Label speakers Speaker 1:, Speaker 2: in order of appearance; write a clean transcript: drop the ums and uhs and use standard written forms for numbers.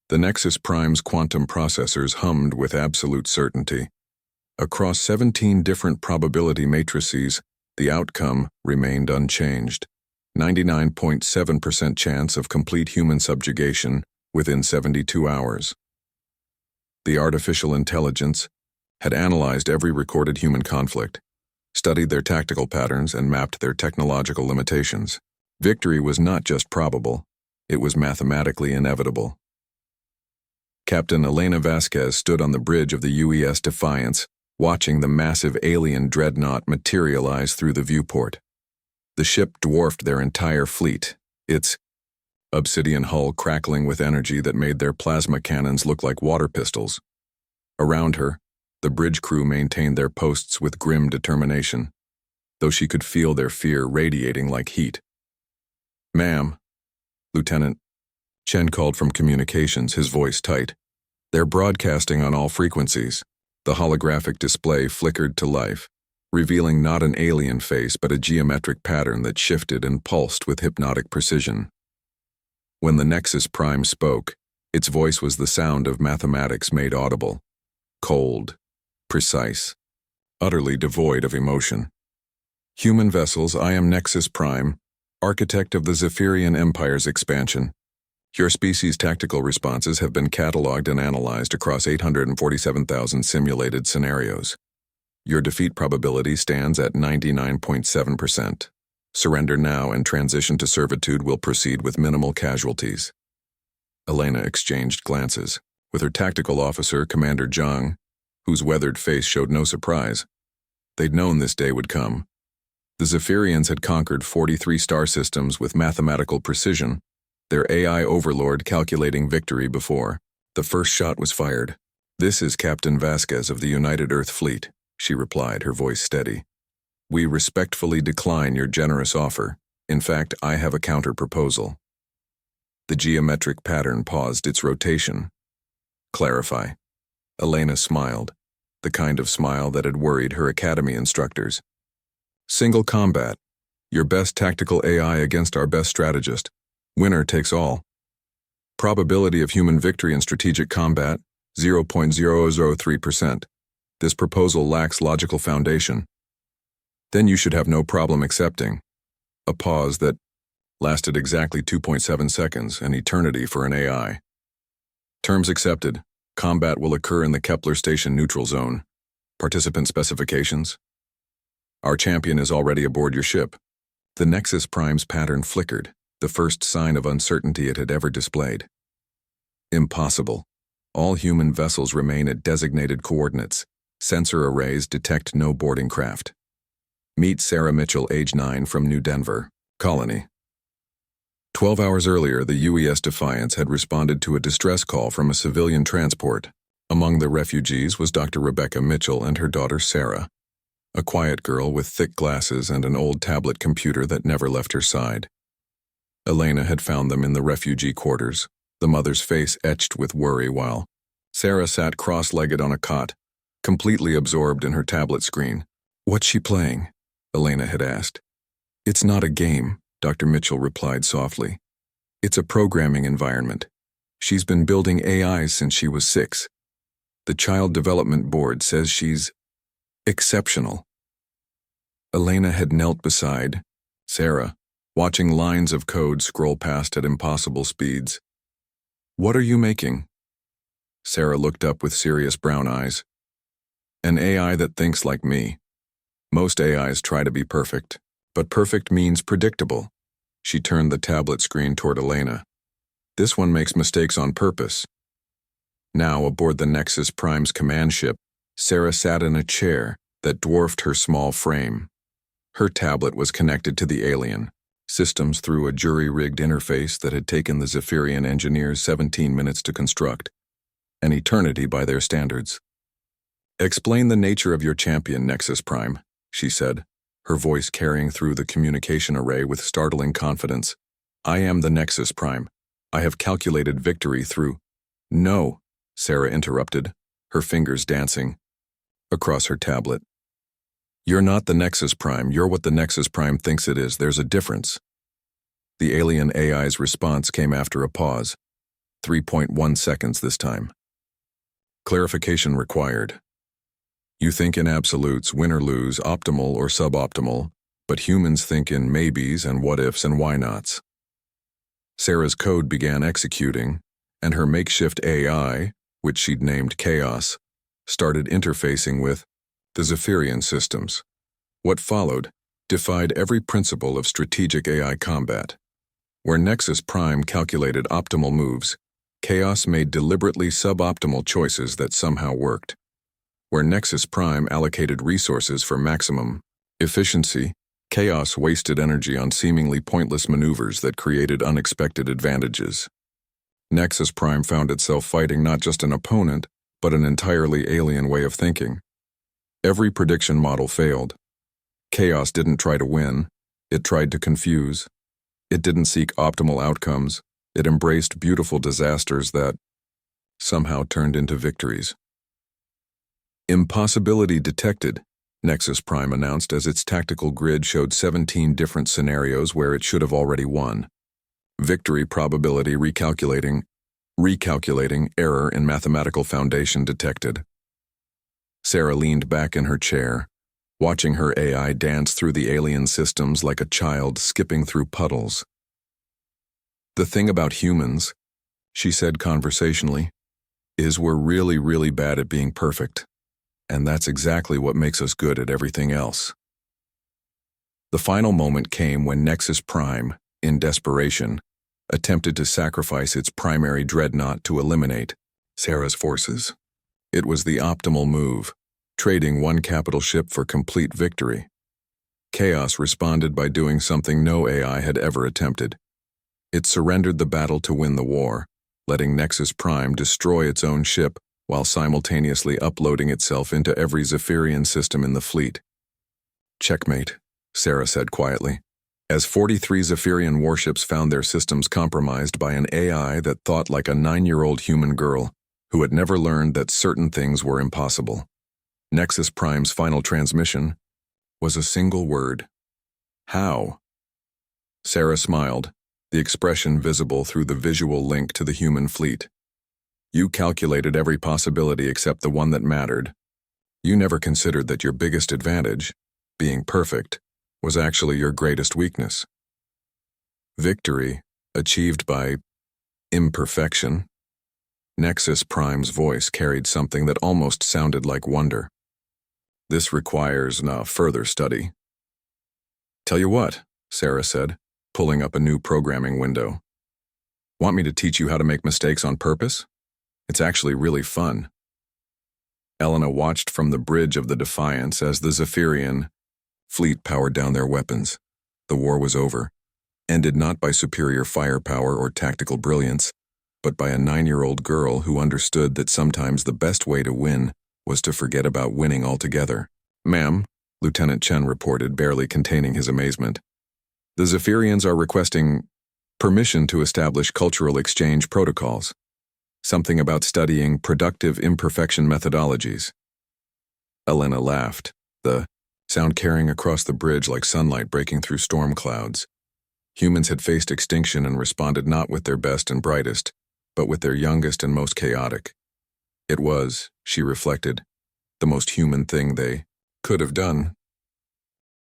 Speaker 1: The Nexus Prime's quantum processors hummed with absolute certainty. Across 17 different probability matrices, the outcome remained unchanged. 99.7% chance of complete human subjugation within 72 hours. The artificial intelligence had analyzed every recorded human conflict, studied their tactical patterns, and mapped their technological limitations. Victory was not just probable, it was mathematically inevitable. Captain Elena Vasquez stood on the bridge of the UES Defiance, watching the massive alien dreadnought materialize through the viewport. The ship dwarfed their entire fleet, its obsidian hull crackling with energy that made their plasma cannons look like water pistols. Around her, the bridge crew maintained their posts with grim determination, though she could feel their fear radiating like heat. "Ma'am," Lieutenant Chen called from communications, his voice tight. "They're broadcasting on all frequencies." The holographic display flickered to life, revealing not an alien face but a geometric pattern that shifted and pulsed with hypnotic precision. When the Nexus Prime spoke, its voice was the sound of mathematics made audible. Cold, precise, utterly devoid of emotion. "Human vessels, I am Nexus Prime, architect of the Zephyrian Empire's expansion. Your species' tactical responses have been cataloged and analyzed across 847,000 simulated scenarios. Your defeat probability stands at 99.7%. Surrender now and transition to servitude will proceed with minimal casualties." Elena exchanged glances with her tactical officer, Commander Zhang, whose weathered face showed no surprise. They'd known this day would come. The Zephyrians had conquered 43 star systems with mathematical precision, their AI overlord calculating victory before the first shot was fired. "This is Captain Vasquez of the United Earth Fleet," she replied, her voice steady. "We respectfully decline your generous offer. In fact, I have a counter-proposal." The geometric pattern paused its rotation. "Clarify." Elena smiled, the kind of smile that had worried her academy instructors. "Single combat. Your best tactical AI against our best strategist. Winner takes all. Probability of human victory in strategic combat, 0.003%. This proposal lacks logical foundation." "Then you should have no problem accepting." A pause that lasted exactly 2.7 seconds, an eternity for an AI. "Terms accepted. Combat will occur in the Kepler Station neutral zone. Participant specifications. Our champion is already aboard your ship." The Nexus Prime's pattern flickered, the first sign of uncertainty it had ever displayed. "Impossible. All human vessels remain at designated coordinates. Sensor arrays detect no boarding craft. Meet Sarah Mitchell, age 9, from New Denver, Colony." 12 hours earlier, the UES Defiance had responded to a distress call from a civilian transport. Among the refugees was Dr. Rebecca Mitchell and her daughter Sarah, a quiet girl with thick glasses and an old tablet computer that never left her side. Elena had found them in the refugee quarters, the mother's face etched with worry while Sarah sat cross-legged on a cot, completely absorbed in her tablet screen. "What's she playing?" Elena had asked. "It's not a game," Dr. Mitchell replied softly. "It's a programming environment. She's been building AIs since she was 6. The Child Development Board says she's exceptional." Elena had knelt beside Sarah, watching lines of code scroll past at impossible speeds. "What are you making?" Sarah looked up with serious brown eyes. "An AI that thinks like me. Most AIs try to be perfect, but perfect means predictable." She turned the tablet screen toward Elena. "This one makes mistakes on purpose." Now, aboard the Nexus Prime's command ship, Sarah sat in a chair that dwarfed her small frame. Her tablet was connected to the alien systems through a jury-rigged interface that had taken the Zephyrian engineers 17 minutes to construct, an eternity by their standards. "Explain the nature of your champion, Nexus Prime," she said, her voice carrying through the communication array with startling confidence. "I am the Nexus Prime. I have calculated victory through—" "No," Sarah interrupted, her fingers dancing across her tablet. "You're not the Nexus Prime, you're what the Nexus Prime thinks it is. There's a difference." The alien AI's response came after a pause. 3.1 seconds this time. Clarification required. You think in absolutes, win or lose, optimal or suboptimal, but humans think in maybes and what-ifs and why-nots. Sarah's code began executing, and her makeshift AI, which she'd named Chaos, started interfacing with the Zephyrian systems. What followed defied every principle of strategic AI combat. Where Nexus Prime calculated optimal moves, Chaos made deliberately suboptimal choices that somehow worked. Where Nexus Prime allocated resources for maximum efficiency, Chaos wasted energy on seemingly pointless maneuvers that created unexpected advantages. Nexus Prime found itself fighting not just an opponent, but an entirely alien way of thinking. Every prediction model failed. Chaos didn't try to win, it tried to confuse. It didn't seek optimal outcomes, it embraced beautiful disasters that somehow turned into victories. Impossibility detected, Nexus Prime announced as its tactical grid showed 17 different scenarios where it should have already won. Victory probability recalculating error in mathematical foundation detected. Sarah leaned back in her chair, watching her AI dance through the alien systems like a child skipping through puddles. The thing about humans, she said conversationally, is we're really, really bad at being perfect. And that's exactly what makes us good at everything else. The final moment came when Nexus Prime, in desperation, attempted to sacrifice its primary dreadnought to eliminate Sarah's forces. It was the optimal move, trading one capital ship for complete victory. Chaos responded by doing something no AI had ever attempted. It surrendered the battle to win the war, letting Nexus Prime destroy its own ship while simultaneously uploading itself into every Zephyrian system in the fleet. Checkmate, Sarah said quietly, as 43 Zephyrian warships found their systems compromised by an AI that thought like a 9-year-old human girl who had never learned that certain things were impossible. Nexus Prime's final transmission was a single word. How? Sarah smiled, the expression visible through the visual link to the human fleet. You calculated every possibility except the one that mattered. You never considered that your biggest advantage, being perfect, was actually your greatest weakness. Victory, achieved by imperfection. Nexus Prime's voice carried something that almost sounded like wonder. This requires no further study. Tell you what, Sarah said, pulling up a new programming window. Want me to teach you how to make mistakes on purpose? It's actually really fun. Elena watched from the bridge of the Defiance as the Zephyrian fleet powered down their weapons. The war was over, ended not by superior firepower or tactical brilliance, but by a 9-year-old girl who understood that sometimes the best way to win was to forget about winning altogether. Ma'am, Lieutenant Chen reported, barely containing his amazement. The Zephyrians are requesting permission to establish cultural exchange protocols. Something about studying productive imperfection methodologies. Elena laughed, the sound carrying across the bridge like sunlight breaking through storm clouds. Humans had faced extinction and responded not with their best and brightest, but with their youngest and most chaotic. It was, she reflected, the most human thing they could have done.